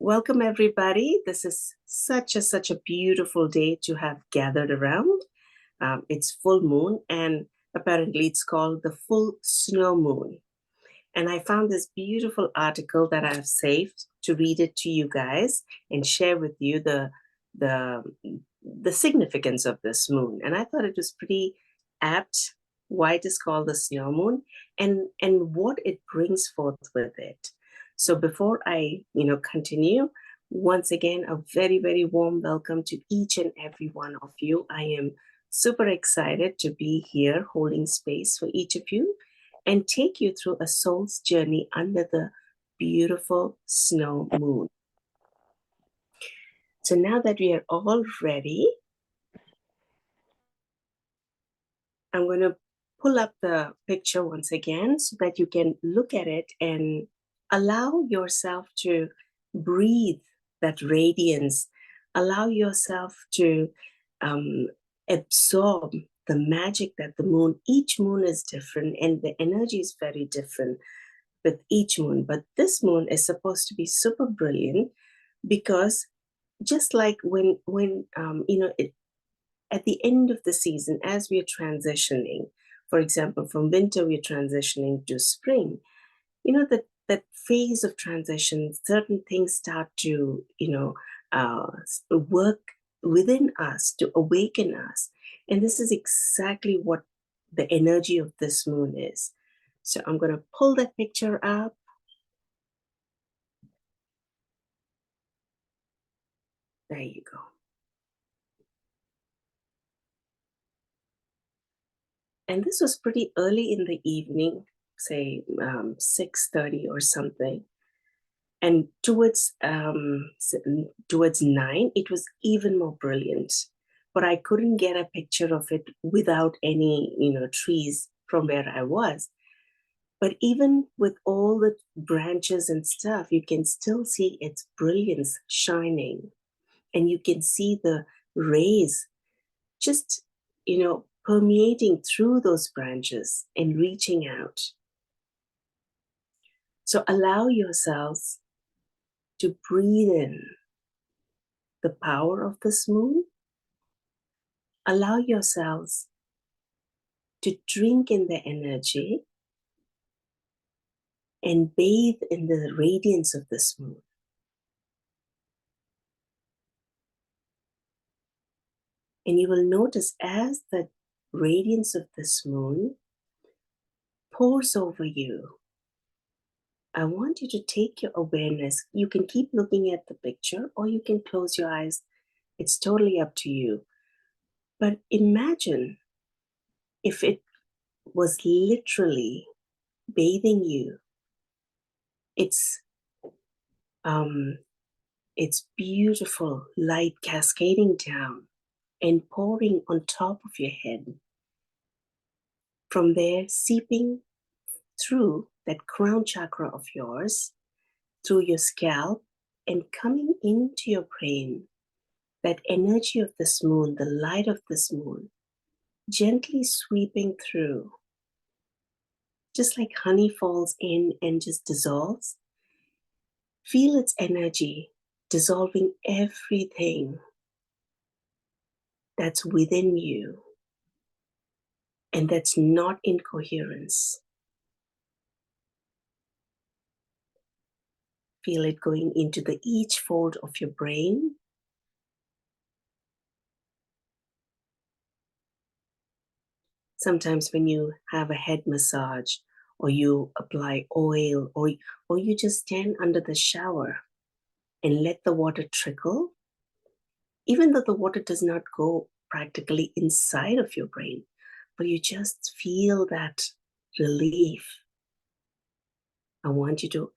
Welcome, everybody. This is such a beautiful day to have gathered around. It's full moon, and apparently it's called the full snow moon. And I found this beautiful article that I've saved to read it to you guys and share with you the the significance of this moon. And I thought it was pretty apt why it is called the snow moon and what it brings forth with it. So before I continue, once again a very warm welcome to each and every one of you. I am super excited to be here holding space for each of you and take you through a soul's journey under the beautiful snow moon. So now that we are all ready, I'm going to pull up the picture once again so that you can look at it and allow yourself to breathe that radiance. Allow yourself to absorb the magic that the moon, each moon is different and the energy is very different with each moon. But this moon is supposed to be super brilliant because just like when at the end of the season, as we are transitioning, for example, from winter, we're transitioning to spring, that phase of transition, certain things start to, work within us to awaken us. And this is exactly what the energy of this moon is. So I'm going to pull that picture up. There you go. And this was pretty early in the evening, say 6:30 or something. And towards 9, it was even more brilliant. But I couldn't get a picture of it without any, trees from where I was. But even with all the branches and stuff, you can still see its brilliance shining. And you can see the rays just, permeating through those branches and reaching out. So allow yourselves to breathe in the power of this moon. Allow yourselves to drink in the energy and bathe in the radiance of this moon. And you will notice as the radiance of this moon pours over you, I want you to take your awareness. You can keep looking at the picture or you can close your eyes. It's totally up to you. But imagine if it was literally bathing you. It's beautiful light cascading down and pouring on top of your head. From there, seeping through that crown chakra of yours, through your scalp, and coming into your brain. That energy of this moon, the light of this moon, gently sweeping through. Just like honey falls in and just dissolves, feel its energy dissolving everything that's within you and that's not in coherence. Feel it going into each fold of your brain. Sometimes when you have a head massage or you apply oil or you just stand under the shower and let the water trickle, even though the water does not go practically inside of your brain, but you just feel that relief. I want you to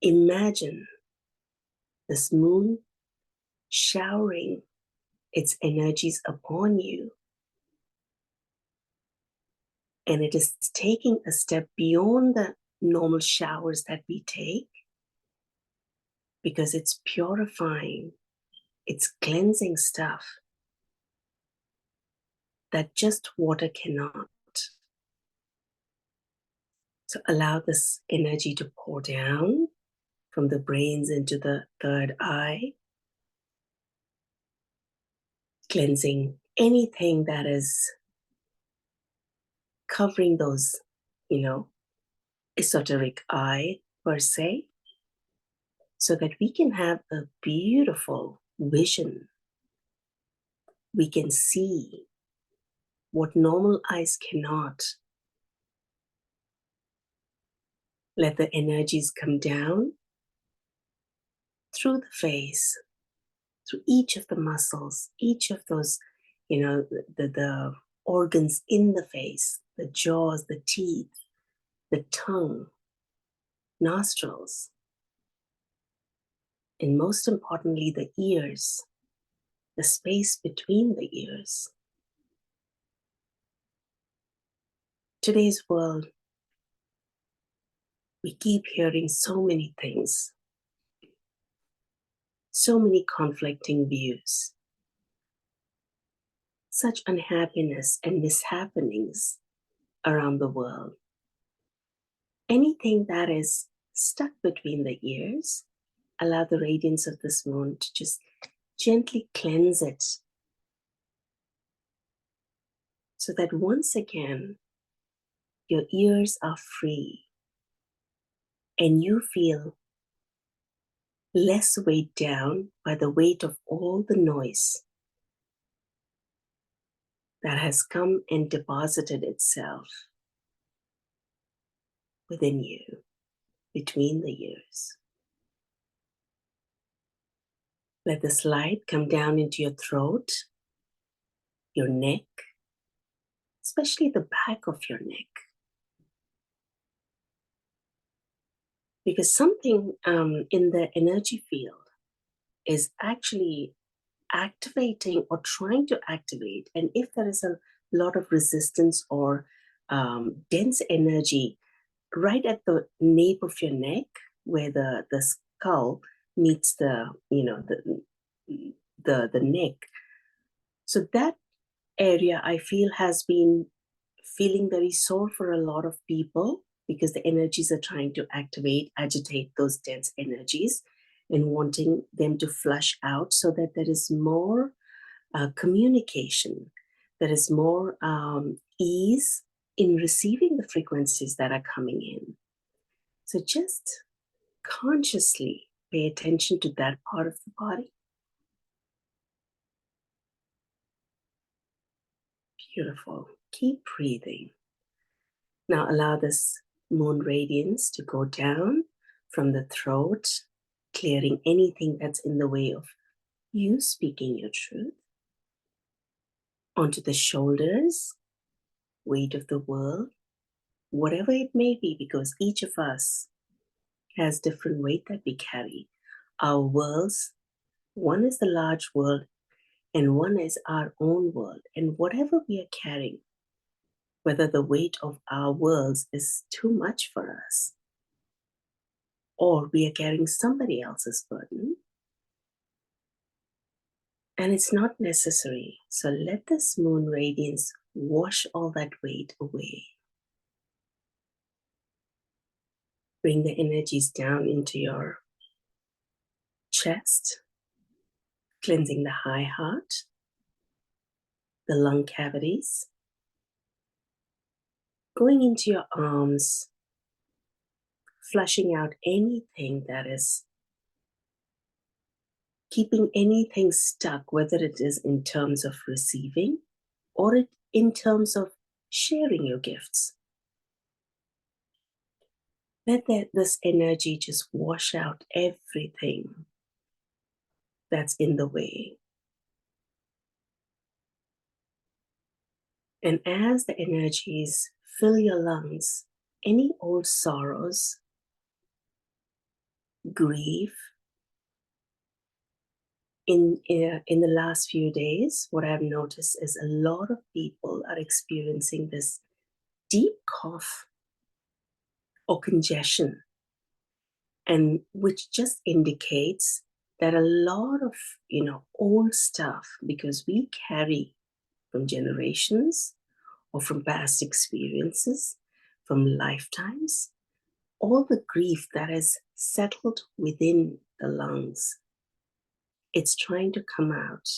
imagine this moon showering its energies upon you. And it is taking a step beyond the normal showers that we take because it's purifying, it's cleansing stuff that just water cannot. So allow this energy to pour down from the brains into the third eye, cleansing anything that is covering those, you know, esoteric eye per se, so that we can have a beautiful vision. We can see what normal eyes cannot. Let the energies come down through the face, through each of the muscles, each of those, the organs in the face, the jaws, the teeth, the tongue, nostrils, and most importantly, the ears, the space between the ears. Today's world, we keep hearing so many things, so many conflicting views, such unhappiness and mishappenings around the world. Anything that is stuck between the ears, allow the radiance of this moon to just gently cleanse it, so that once again, your ears are free and you feel less weighed down by the weight of all the noise that has come and deposited itself within you, between the ears. Let this light come down into your throat, your neck, especially the back of your neck. Because something in the energy field is actually activating or trying to activate. And if there is a lot of resistance or dense energy right at the nape of your neck, where the skull meets the neck, so that area I feel has been feeling very sore for a lot of people, because the energies are trying to activate, agitate those dense energies and wanting them to flush out, so that there is more communication, there is more ease in receiving the frequencies that are coming in. So just consciously pay attention to that part of the body. Beautiful. Keep breathing. Now allow this moon radiance to go down from the throat, clearing anything that's in the way of you speaking your truth, onto the shoulders, weight of the world, whatever it may be, because each of us has different weight that we carry. Our worlds, one is the large world and one is our own world. And whatever we are carrying, whether the weight of our worlds is too much for us, or we are carrying somebody else's burden, and it's not necessary. So let this moon radiance wash all that weight away. Bring the energies down into your chest, cleansing the high heart, the lung cavities, going into your arms, flushing out anything that is keeping anything stuck, whether it is in terms of receiving or in terms of sharing your gifts. Let this energy just wash out everything that's in the way. And as the energies fill your lungs, any old sorrows, grief, in the last few days, what I've noticed is a lot of people are experiencing this deep cough or congestion, and which just indicates that a lot of old stuff, because we carry from generations or from past experiences, from lifetimes, all the grief that is settled within the lungs. It's trying to come out.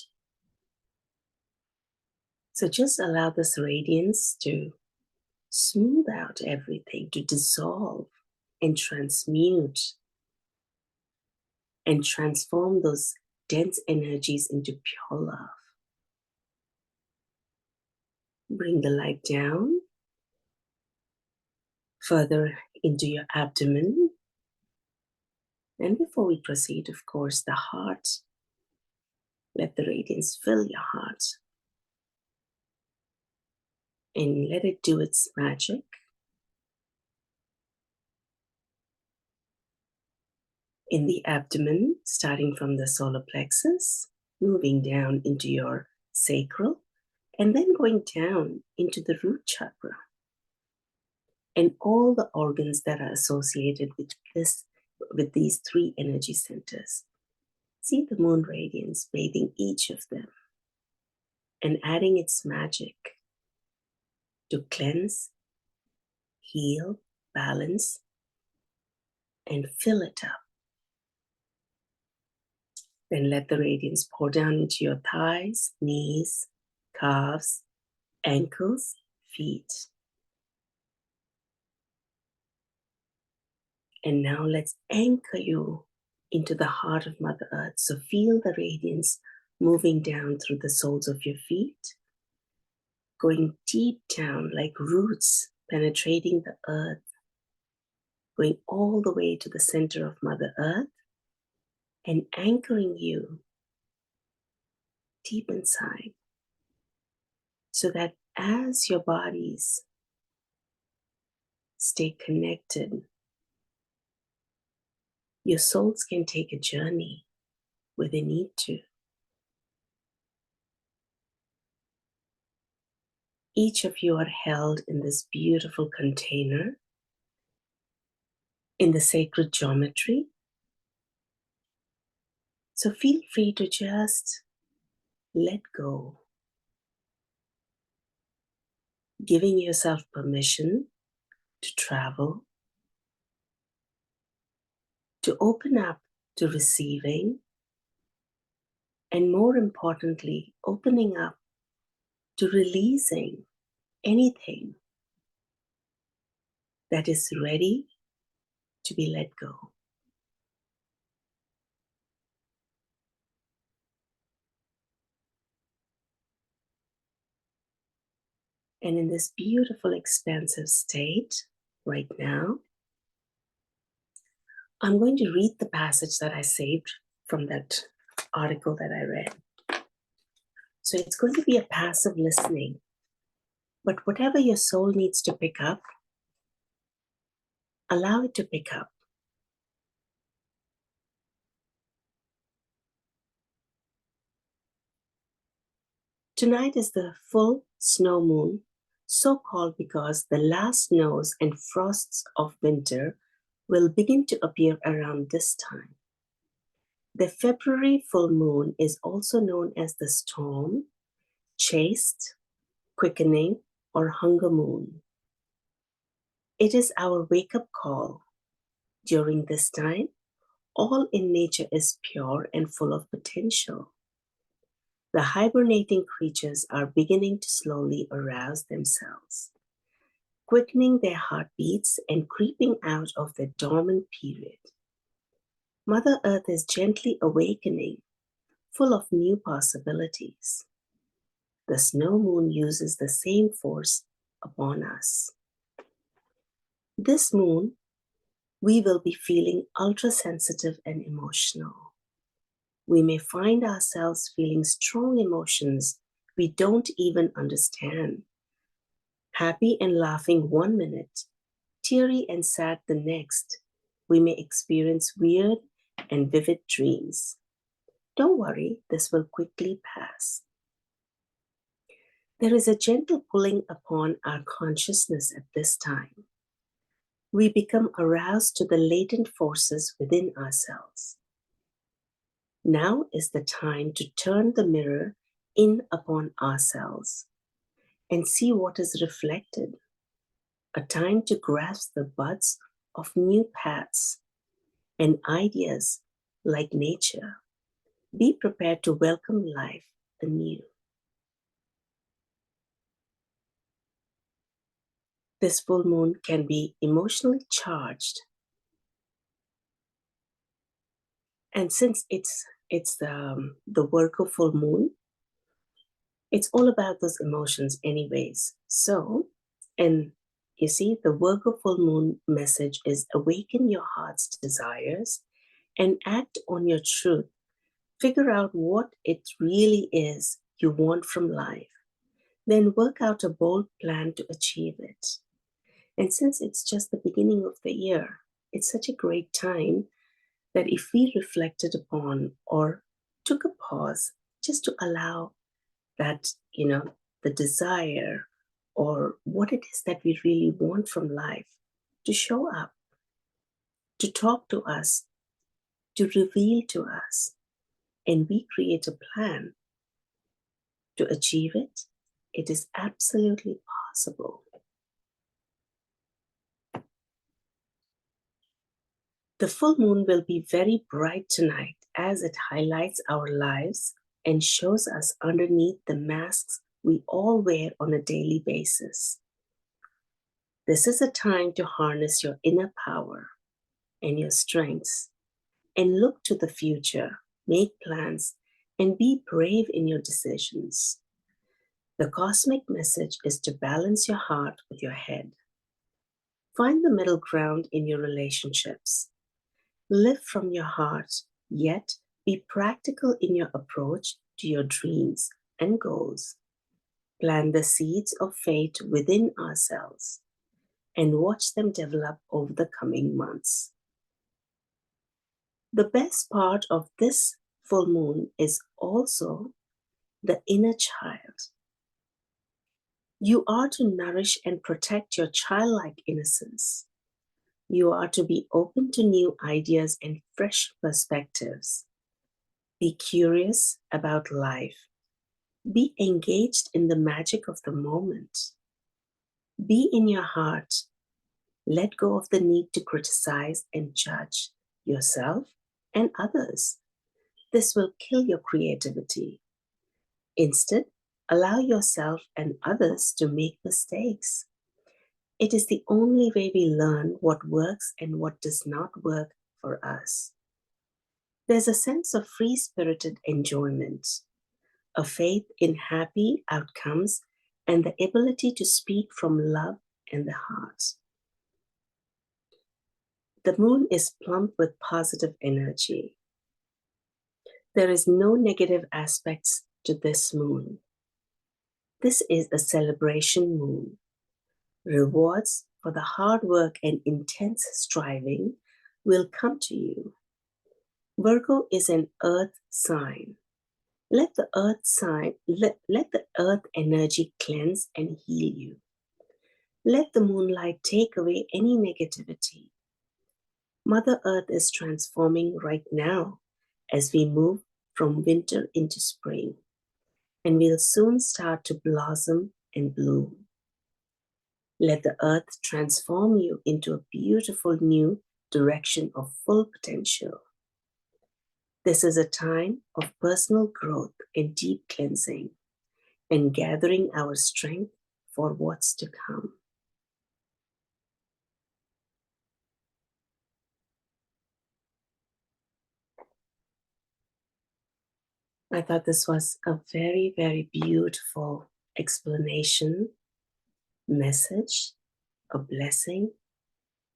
So just allow this radiance to smooth out everything, to dissolve and transmute and transform those dense energies into pure love. Bring the light down, further into your abdomen. And before we proceed, of course, the heart. Let the radiance fill your heart. And let it do its magic. In the abdomen, starting from the solar plexus, moving down into your sacral, and then going down into the root chakra. And all the organs that are associated with these three energy centers. See the moon radiance bathing each of them and adding its magic to cleanse, heal, balance, and fill it up. Then let the radiance pour down into your thighs, knees, calves, ankles, feet. And now let's anchor you into the heart of Mother Earth. So feel the radiance moving down through the soles of your feet, going deep down like roots penetrating the earth, going all the way to the center of Mother Earth and anchoring you deep inside, so that as your bodies stay connected, your souls can take a journey where they need to. Each of you are held in this beautiful container in the sacred geometry. So feel free to just let go, giving yourself permission to travel, to open up to receiving, and more importantly, opening up to releasing anything that is ready to be let go. And in this beautiful, expansive state right now, I'm going to read the passage that I saved from that article that I read. So it's going to be a passive listening, but whatever your soul needs to pick up, allow it to pick up. Tonight is the full snow moon, so called because the last snows and frosts of winter will begin to appear around this time. The February full moon is also known as the storm, chaste, quickening, or hunger moon. It is our wake-up call. During this time, all in nature is pure and full of potential. The hibernating creatures are beginning to slowly arouse themselves, quickening their heartbeats and creeping out of their dormant period. Mother Earth is gently awakening, full of new possibilities. The snow moon uses the same force upon us. This moon, we will be feeling ultra-sensitive and emotional. We may find ourselves feeling strong emotions we don't even understand. Happy and laughing 1 minute, teary and sad the next. We may experience weird and vivid dreams. Don't worry, this will quickly pass. There is a gentle pulling upon our consciousness at this time. We become aroused to the latent forces within ourselves. Now is the time to turn the mirror in upon ourselves and see what is reflected. A time to grasp the buds of new paths and ideas like nature. Be prepared to welcome life anew. This full moon can be emotionally charged, and since it's the Virgo full moon, it's all about those emotions, anyways. So, and you see, the Virgo full moon message is awaken your heart's desires and act on your truth. Figure out what it really is you want from life. Then work out a bold plan to achieve it. And since it's just the beginning of the year, it's such a great time that if we reflected upon or took a pause just to allow that, the desire or what it is that we really want from life to show up, to talk to us, to reveal to us, and we create a plan to achieve it, it is absolutely possible. The full moon will be very bright tonight as it highlights our lives and shows us underneath the masks we all wear on a daily basis. This is a time to harness your inner power and your strengths and look to the future, make plans, and be brave in your decisions. The cosmic message is to balance your heart with your head. Find the middle ground in your relationships. Live from your heart, yet be practical in your approach to your dreams and goals. Plant the seeds of faith within ourselves and watch them develop over the coming months. The best part of this full moon is also the inner child. You are to nourish and protect your childlike innocence. You are to be open to new ideas and fresh perspectives. Be curious about life. Be engaged in the magic of the moment. Be in your heart. Let go of the need to criticize and judge yourself and others. This will kill your creativity. Instead, allow yourself and others to make mistakes. It is the only way we learn what works and what does not work for us. There's a sense of free spirited enjoyment, a faith in happy outcomes, and the ability to speak from love and the heart. The moon is plump with positive energy. There is no negative aspects to this moon. This is a celebration moon. Rewards for the hard work and intense striving will come to you. Virgo is an earth sign. Let the earth energy cleanse and heal you. Let the moonlight take away any negativity. Mother Earth is transforming right now as we move from winter into spring, and we'll soon start to blossom and bloom. Let the earth transform you into a beautiful new direction of full potential. This is a time of personal growth and deep cleansing and gathering our strength for what's to come. I thought this was a very, very beautiful explanation, message, a blessing,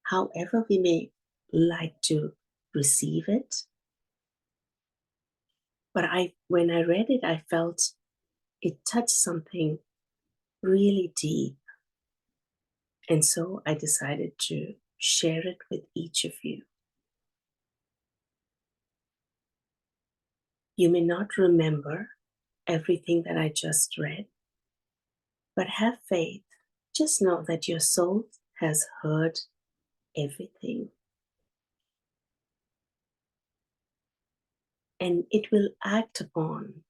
however we may like to receive it. But when I read it, I felt it touched something really deep. And so I decided to share it with each of you. You may not remember everything that I just read, but have faith. Just know that your soul has heard everything. And it will act upon,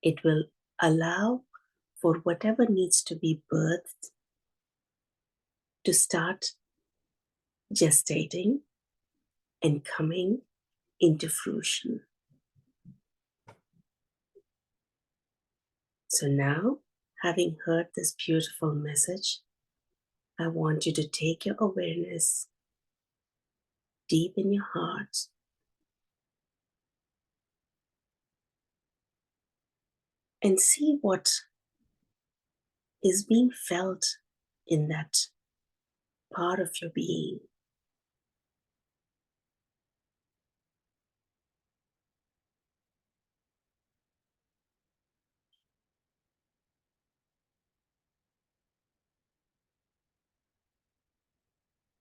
it will allow for whatever needs to be birthed to start gestating, and coming into fruition. So now, having heard this beautiful message, I want you to take your awareness deep in your heart and see what is being felt in that part of your being.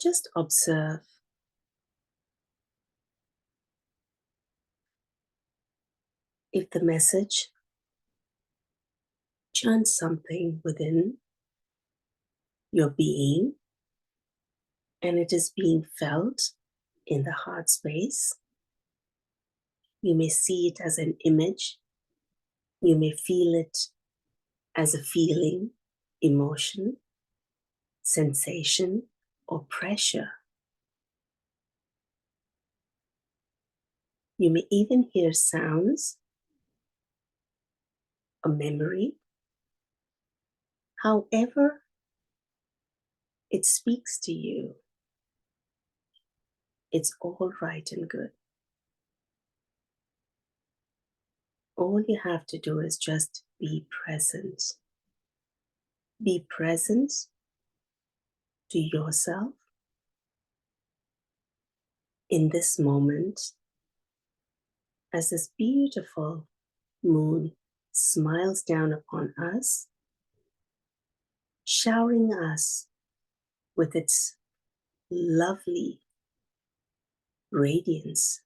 Just observe if the message churns something within your being and it is being felt in the heart space. You may see it as an image, you may feel it as a feeling, emotion, sensation, or pressure. You may even hear sounds, a memory. However, it speaks to you. It's all right and good. All you have to do is just be present. Be present to yourself in this moment as this beautiful moon smiles down upon us, showering us with its lovely radiance.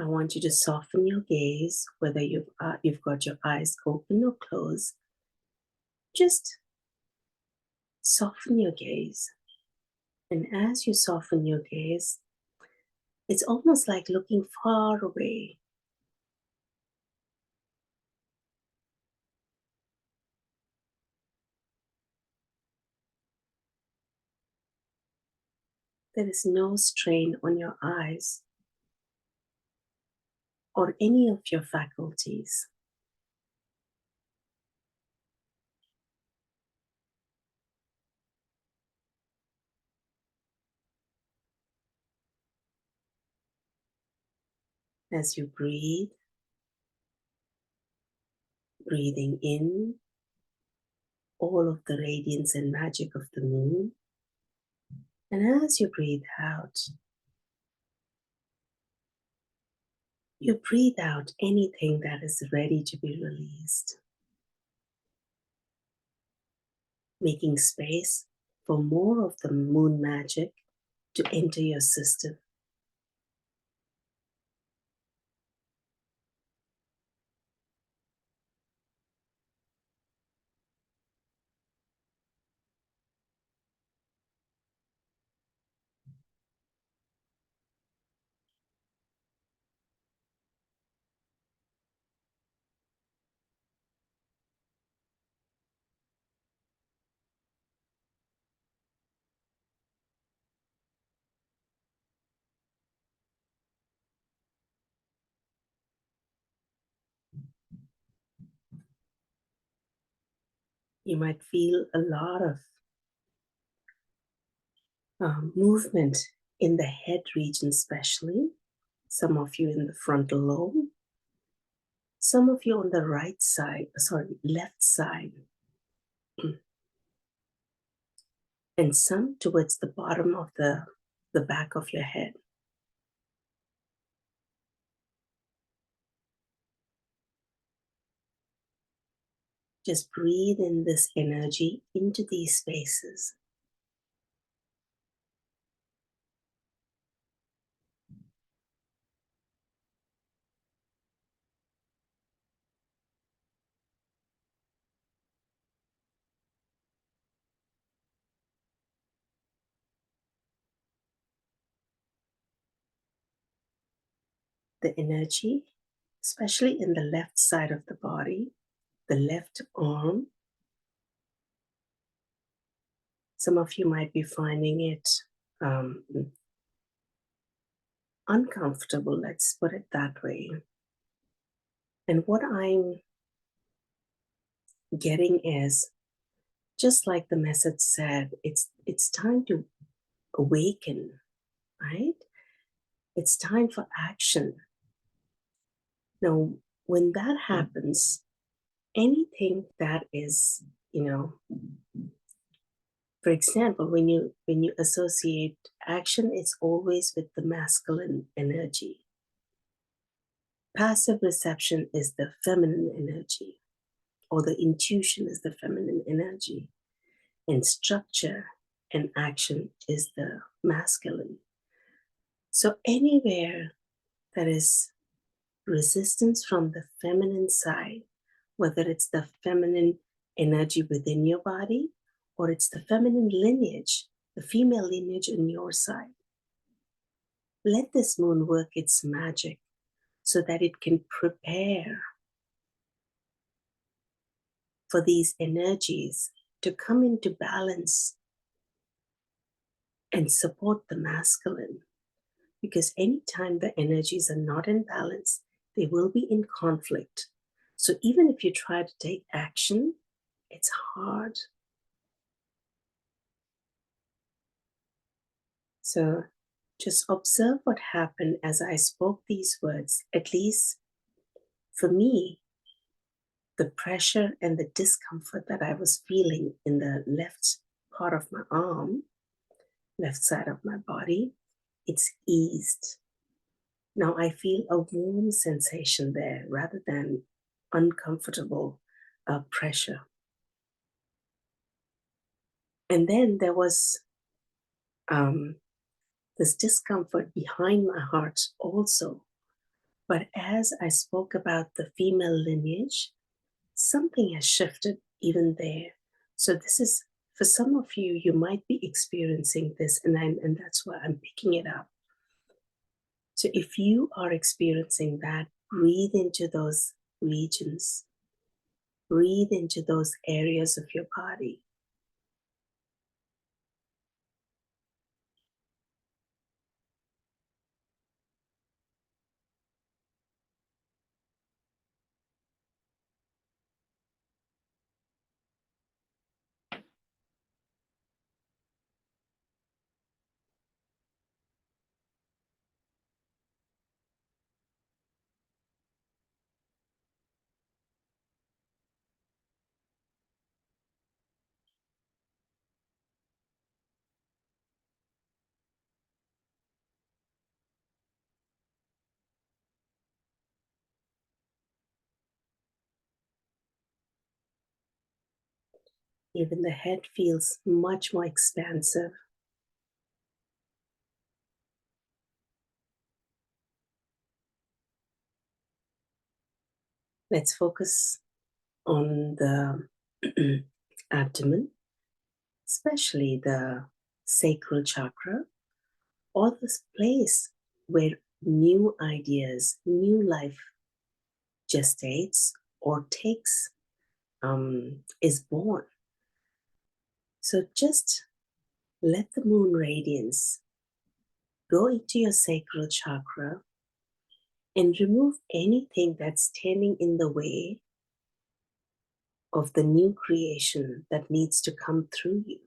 I want you to soften your gaze, whether you've got your eyes open or closed. Just soften your gaze. And as you soften your gaze, it's almost like looking far away. There is no strain on your eyes or any of your faculties. As you breathe, breathing in all of the radiance and magic of the moon. And as you breathe out, you breathe out anything that is ready to be released, making space for more of the moon magic to enter your system. You might feel a lot of movement in the head region, especially. Some of you in the frontal lobe, some of you on the right side, left side, and some towards the bottom of the back of your head. Just breathe in this energy into these spaces. The energy especially in the left side of the body, the left arm. Some of you might be finding it um, uncomfortable, let's put it that way. And what I'm getting is, just like the message said, it's time to awaken, right? It's time for action. Now, when that happens, anything that is, you know, for example, when you associate action, it's always with the masculine energy. Passive reception is the feminine energy, or the intuition is the feminine energy, and structure and action is the masculine. So anywhere that is resistance from the feminine side, whether it's the feminine energy within your body or it's the feminine lineage, the female lineage on your side, let this moon work its magic so that it can prepare for these energies to come into balance and support the masculine. Because anytime the energies are not in balance, they will be in conflict. So even if you try to take action, it's hard. So just observe what happened as I spoke these words. At least for me, the pressure and the discomfort that I was feeling in the left part of my arm, left side of my body, it's eased. Now I feel a warm sensation there rather than uncomfortable pressure. And then there was um, this discomfort behind my heart also. But as I spoke about the female lineage, something has shifted even there. So this is, for some of you, you might be experiencing this, and that's why I'm picking it up. So if you are experiencing that, breathe into those regions, breathe into those areas of your body. Even the head feels much more expansive. Let's focus on the abdomen, especially the sacral chakra, or this place where new ideas, new life gestates or takes, is born. So just let the moon radiance go into your sacral chakra and remove anything that's standing in the way of the new creation that needs to come through you.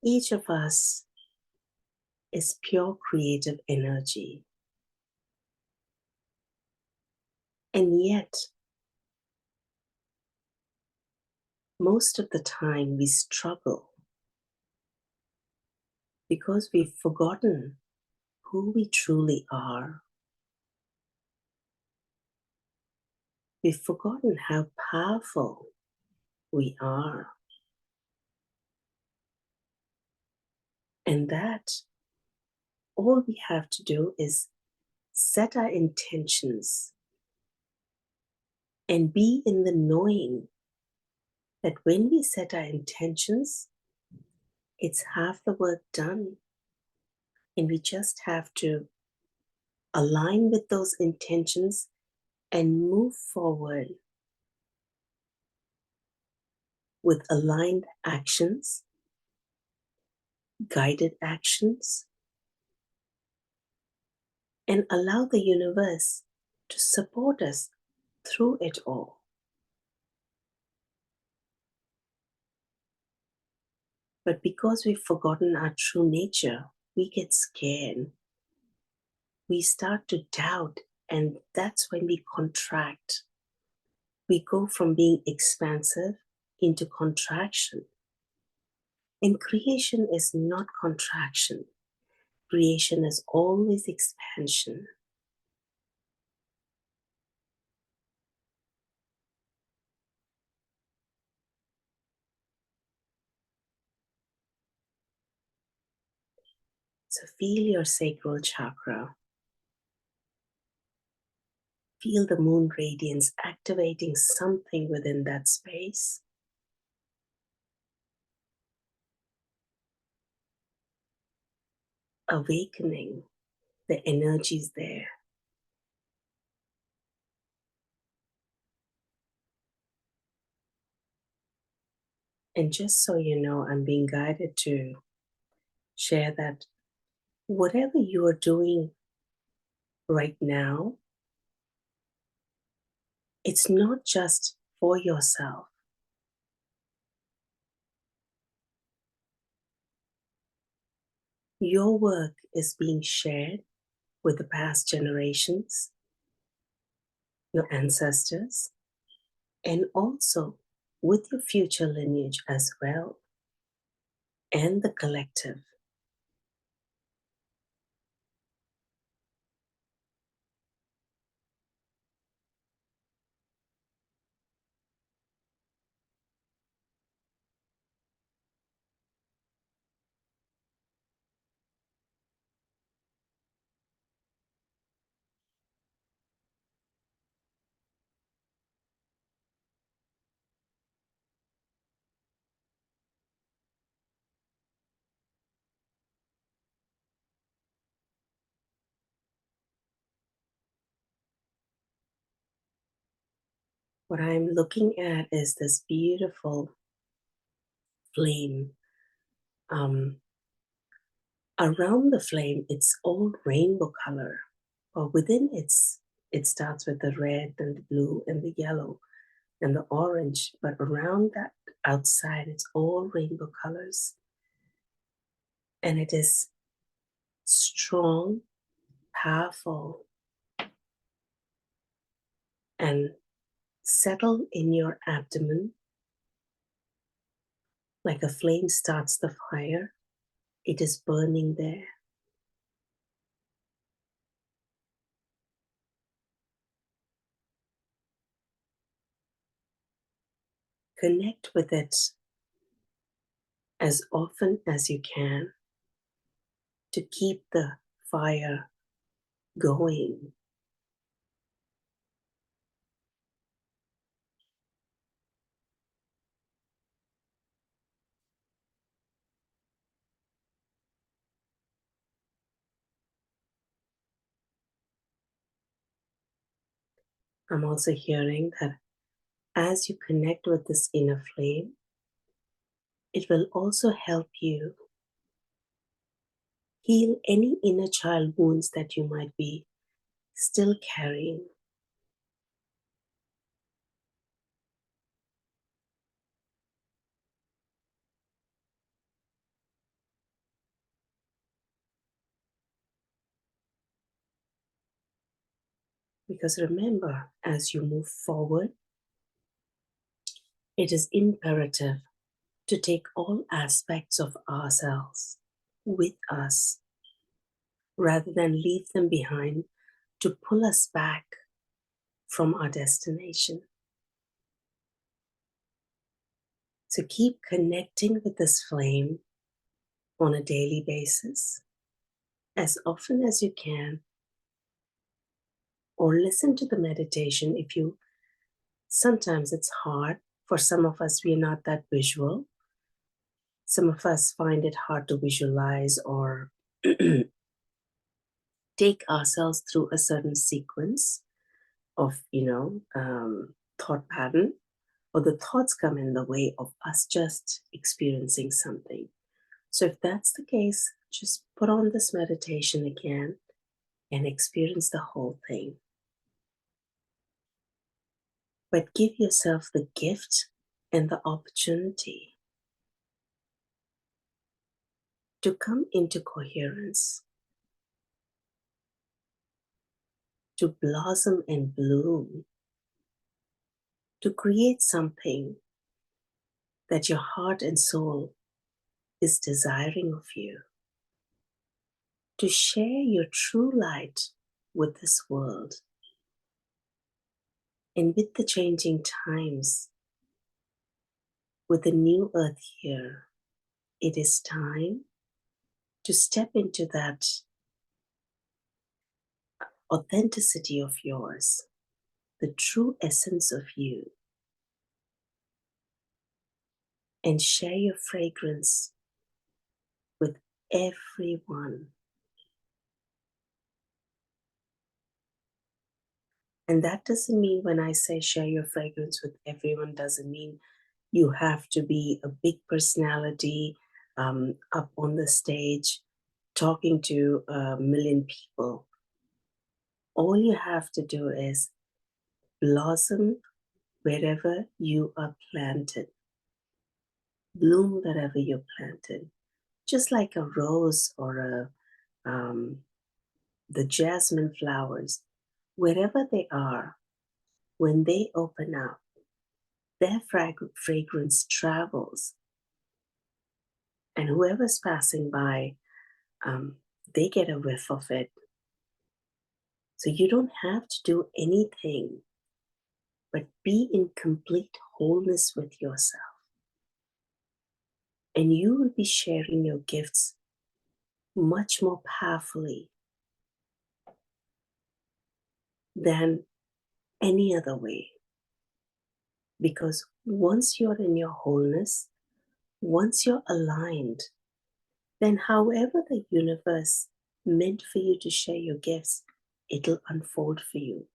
Each of us is pure creative energy. And yet, most of the time we struggle because we've forgotten who we truly are. We've forgotten how powerful we are. And that all we have to do is set our intentions, and be in the knowing that when we set our intentions, it's half the work done. And we just have to align with those intentions and move forward with aligned actions, guided actions, and allow the universe to support us through it all. But because we've forgotten our true nature, we get scared. We start to doubt, and that's when we contract. We go from being expansive into contraction. And creation is not contraction, creation is always expansion. So feel your sacral chakra. Feel the moon radiance activating something within that space. Awakening the energies there. And just so you know, I'm being guided to share that whatever you are doing right now, it's not just for yourself. Your work is being shared with the past generations, your ancestors, and also with your future lineage as well, and the collective. What I'm looking at is this beautiful flame. Um, Around the flame, it's all rainbow color, but within it starts with the red and the blue and the yellow and the orange, but around that outside, it's all rainbow colors. And it is strong, powerful, and settle in your abdomen like a flame starts the fire. It is burning there. Connect with it as often as you can to keep the fire going. I'm also hearing that as you connect with this inner flame, it will also help you heal any inner child wounds that you might be still carrying. Because remember, as you move forward, it is imperative to take all aspects of ourselves with us rather than leave them behind to pull us back from our destination. So keep connecting with this flame on a daily basis, as often as you can, or listen to the meditation if you sometimes it's hard. For some of us, we're not that visual. Some of us find it hard to visualize or take ourselves through a certain sequence of, thought pattern, or the thoughts come in the way of us just experiencing something. So if that's the case, just put on this meditation again and experience the whole thing. But give yourself the gift and the opportunity to come into coherence, to blossom and bloom, to create something that your heart and soul is desiring of you, to share your true light with this world. And with the changing times, with the new earth here, it is time to step into that authenticity of yours, the true essence of you, and share your fragrance with everyone. And that doesn't mean, when I say share your fragrance with everyone, doesn't mean you have to be a big personality up on the stage talking to a million people. All you have to do is blossom wherever you are planted, bloom wherever you're planted, just like a rose or the jasmine flowers, wherever they are, when they open up, their fragrance travels, and whoever's passing by, they get a whiff of it. So you don't have to do anything but be in complete wholeness with yourself. And you will be sharing your gifts much more powerfully than any other way. Because once you're in your wholeness, once you're aligned, then however the universe meant for you to share your gifts, it'll unfold for you.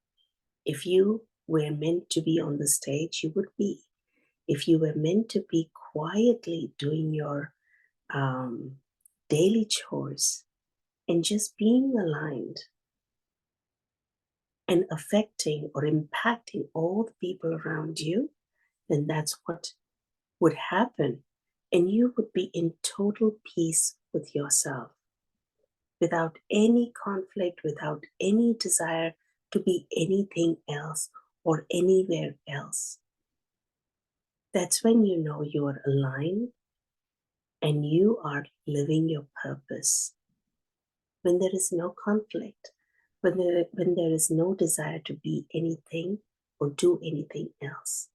If you were meant to be on the stage, you would be. If you were meant to be quietly doing your daily chores and just being aligned and affecting or impacting all the people around you, then that's what would happen. And you would be in total peace with yourself, without any conflict, without any desire to be anything else or anywhere else. That's when you know you are aligned and you are living your purpose. When there is no conflict, when there is no desire to be anything or do anything else.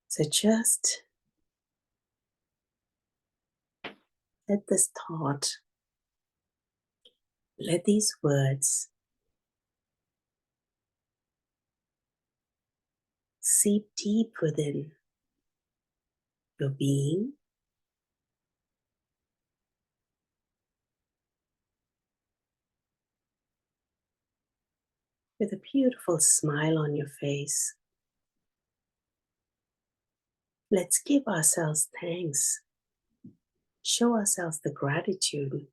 So just let this thought, let these words seep deep within your being, with a beautiful smile on your face. Let's give ourselves thanks, show ourselves the gratitude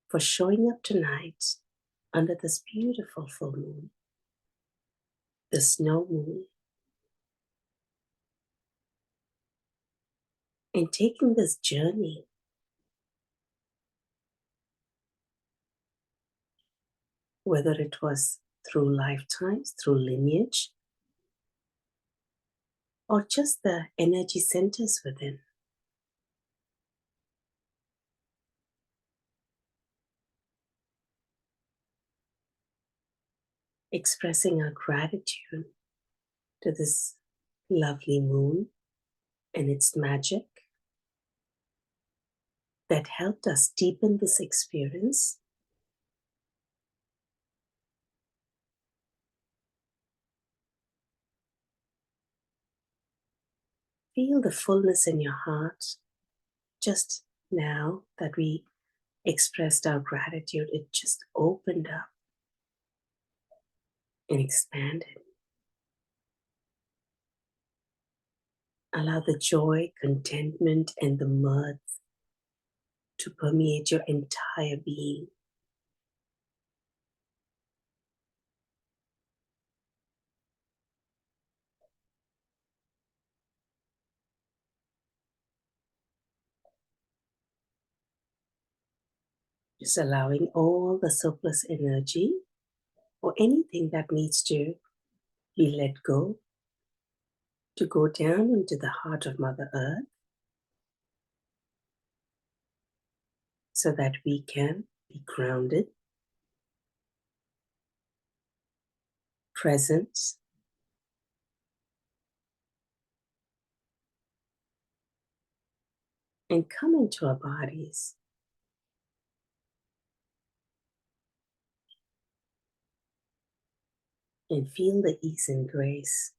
for showing up tonight under this beautiful full moon, the snow moon, and taking this journey. Whether it was through lifetimes, through lineage, or just the energy centers within. Expressing our gratitude to this lovely moon and its magic that helped us deepen this experience Feel the fullness in your heart. Just now that we expressed our gratitude, it just opened up and expanded. Allow the joy, contentment, and the mirth to permeate your entire being. Just allowing all the surplus energy or anything that needs to be let go to go down into the heart of Mother Earth so that we can be grounded, present, and come into our bodies. And feel the ease and grace.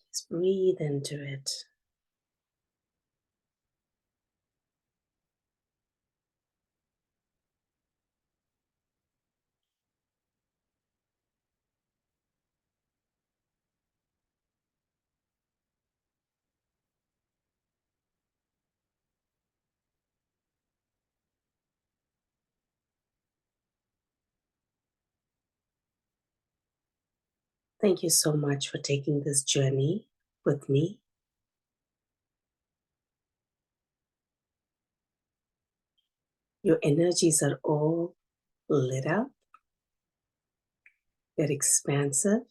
Just breathe into it. Thank you so much for taking this journey with me. Your energies are all lit up, they're expansive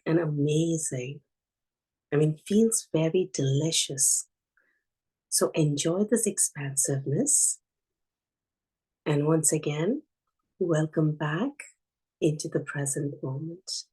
and amazing. I mean, feels very delicious. So enjoy this expansiveness. And once again, welcome back into the present moment.